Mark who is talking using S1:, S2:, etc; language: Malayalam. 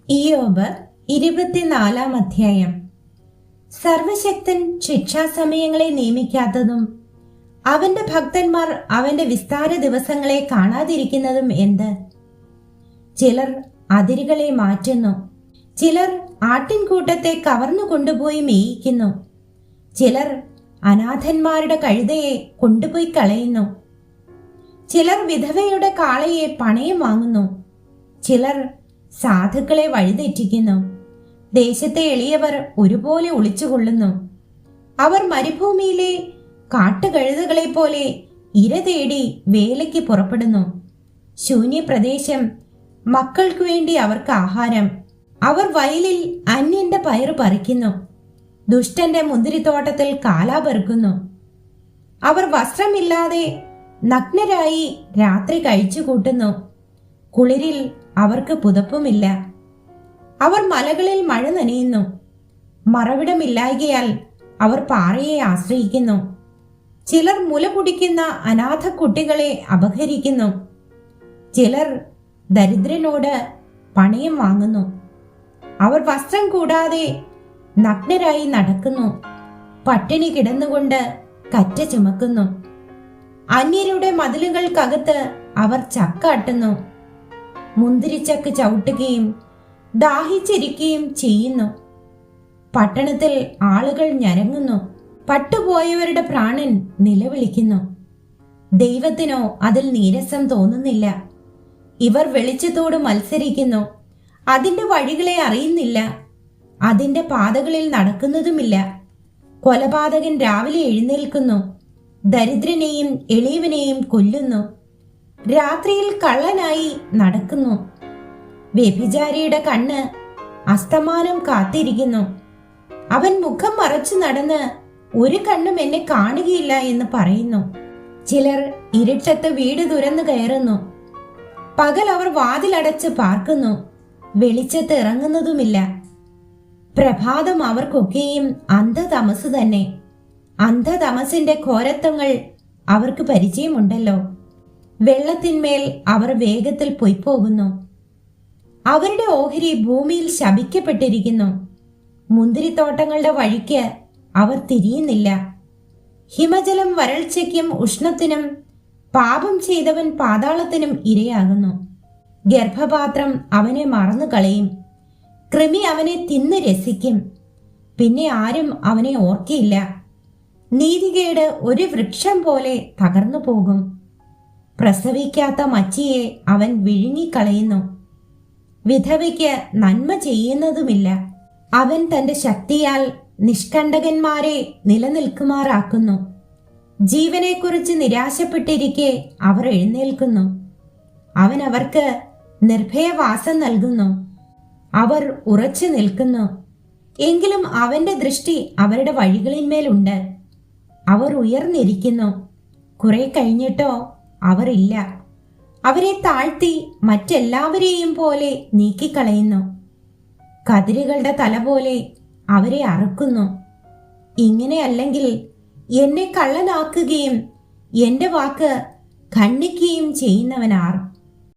S1: ഇയ്യോബ് 24 സർവശക്തൻ ശിക്ഷാസമയങ്ങളെ നിയമിക്കാത്തതും അവന്റെ ഭക്തന്മാർ അവന്റെ വിസ്താര ദിവസങ്ങളെ കാണാതിരിക്കുന്നതും എന്ത്? ചിലർ അതിരുകളെ മാറ്റുന്നു, ചിലർ ആട്ടിൻകൂട്ടത്തെ കവർന്നു കൊണ്ടുപോയി മേയിക്കുന്നു, ചിലർ അനാഥന്മാരുടെ കഴുതയെ കൊണ്ടുപോയി കളയുന്നു, ചിലർ വിധവയുടെ കാളയെ പണയം വാങ്ങുന്നു, ചിലർ സാധുക്കളെ വഴിതെറ്റിക്കുന്നു. ദേശത്തെ എളിയവർ ഒരുപോലെ ഒളിച്ചുകൊള്ളുന്നു. അവർ മരുഭൂമിയിലെ കാട്ടുകഴുതകളെ പോലെ ഇര തേടി വേലയ്ക്ക് പുറപ്പെടുന്നു. ശൂന്യപ്രദേശം മക്കൾക്കു വേണ്ടി അവർക്ക് ആഹാരം. അവർ വയലിൽ അന്യന്റെ പയറ് പറിക്കുന്നു, ദുഷ്ടന്റെ മുന്തിരിത്തോട്ടത്തിൽ കാലാ പെറുക്കുന്നു. അവർ വസ്ത്രമില്ലാതെ നഗ്നരായി രാത്രി കഴിച്ചു കൂട്ടുന്നു. കുളിരിൽ അവർക്ക് പുതപ്പുമില്ല. അവർ മലകളിൽ മഴ നനയുന്നു. മറവിടമില്ലായകയാൽ അവർ പാറയെ ആശ്രയിക്കുന്നു. ചിലർ മുല കുടിക്കുന്ന അനാഥ കുട്ടികളെ അപഹരിക്കുന്നു. ചിലർ ദരിദ്രനോട് പണയം വാങ്ങുന്നു. അവർ വസ്ത്രം കൂടാതെ നഗ്നരായി നടക്കുന്നു. പട്ടിണി കിടന്നുകൊണ്ട് കറ്റ ചുമക്കുന്നു. അന്യരുടെ മതിലുകൾക്കകത്ത് അവർ ചക്കാട്ടുന്നു. മുന്തിരിച്ചക്ക് ചവിട്ടുകയും ദാഹിച്ചിരിക്കുകയും ചെയ്യുന്നു. പട്ടണത്തിൽ ആളുകൾ ഞരങ്ങുന്നു. പട്ടുപോയവരുടെ പ്രാണൻ നിലവിളിക്കുന്നു. ദൈവത്തിനോ അതിൽ നീരസം തോന്നുന്നില്ല. ഇവർ വെളിച്ചത്തോട് മത്സരിക്കുന്നു, അതിന്റെ വഴികളെ അറിയുന്നില്ല, അതിന്റെ പാതകളിൽ നടക്കുന്നതുമില്ല. കൊലപാതകൻ രാവിലെ എഴുന്നേൽക്കുന്നു, ദരിദ്രനെയും എളിയവനെയും കൊല്ലുന്നു. രാത്രിയിൽ കള്ളനായി നടക്കുന്നു. വ്യഭിചാരിയുടെ കണ്ണ് അസ്തമാനം കാത്തിരിക്കുന്നു. അവൻ മുഖം മറച്ചു നടന്ന് ഒരു കണ്ണും എന്നെ കാണുകയില്ല എന്ന് പറയുന്നു. ചിലർ ഇരുട്ടത്ത് വീട് തുറന്നു കയറുന്നു. പകൽ അവർ വാതിലടച്ച് പാർക്കുന്നു, വെളിച്ചത്ത് ഇറങ്ങുന്നതുമില്ല. പ്രഭാതം അവർക്കൊക്കെയും അന്ധതമസ് തന്നെ. അന്ധതമസിന്റെ ഘോരത്വങ്ങൾ അവർക്ക് പരിചയമുണ്ടല്ലോ. വെള്ളത്തിന്മേൽ അവർ വേഗത്തിൽ പൊയ്പോകുന്നു. അവരുടെ ഓഹരി ഭൂമിയിൽ ശപിക്കപ്പെട്ടിരിക്കുന്നു. മുന്തിരിത്തോട്ടങ്ങളുടെ വഴിക്ക് അവർ തിരിയുന്നില്ല. ഹിമജലം വരൾച്ചയ്ക്കും ഉഷ്ണത്തിനും, പാപം ചെയ്തവൻ പാതാളത്തിനും ഇരയാകുന്നു. ഗർഭപാത്രം അവനെ മറന്നു കളയും. കൃമി അവനെ തിന്ന് രസിക്കും. പിന്നെ ആരും അവനെ ഓർക്കയില്ല. നീതികേട് ഒരു വൃക്ഷം പോലെ തകർന്നു പോകും. പ്രസവിക്കാത്ത മച്ചിയെ അവൻ വിഴുങ്ങിക്കളയുന്നു. വിധവയ്ക്ക് നന്മ ചെയ്യുന്നതുമില്ല. അവൻ തന്റെ ശക്തിയാൽ നിഷ്കണ്ടകന്മാരെ നിലനിൽക്കുമാറാക്കുന്നു. ജീവനെക്കുറിച്ച് നിരാശപ്പെട്ടിരിക്കെ അവർ എഴുന്നേൽക്കുന്നു. അവൻ അവർക്ക് നിർഭയവാസം നൽകുന്നു. അവർ ഉറച്ചു നിൽക്കുന്നു. എങ്കിലും അവന്റെ ദൃഷ്ടി അവരുടെ വഴികളിന്മേലുണ്ട്. അവർ ഉയർന്നിരിക്കുന്നു. കുറെ കഴിഞ്ഞിട്ടോ അവർ ഇല്ല. അവരെ താഴ്ത്തി മറ്റെല്ലാവരെയും പോലെ നീക്കിക്കളയുന്നു. കതിരുകളുടെ തല പോലെ അവരെ അറുക്കുന്നു. ഇങ്ങനെയല്ലെങ്കിൽ എന്നെ കള്ളനാക്കുകയും എന്റെ വാക്ക് ഖണ്ഡിക്കുകയും ചെയ്യുന്നവനാർ?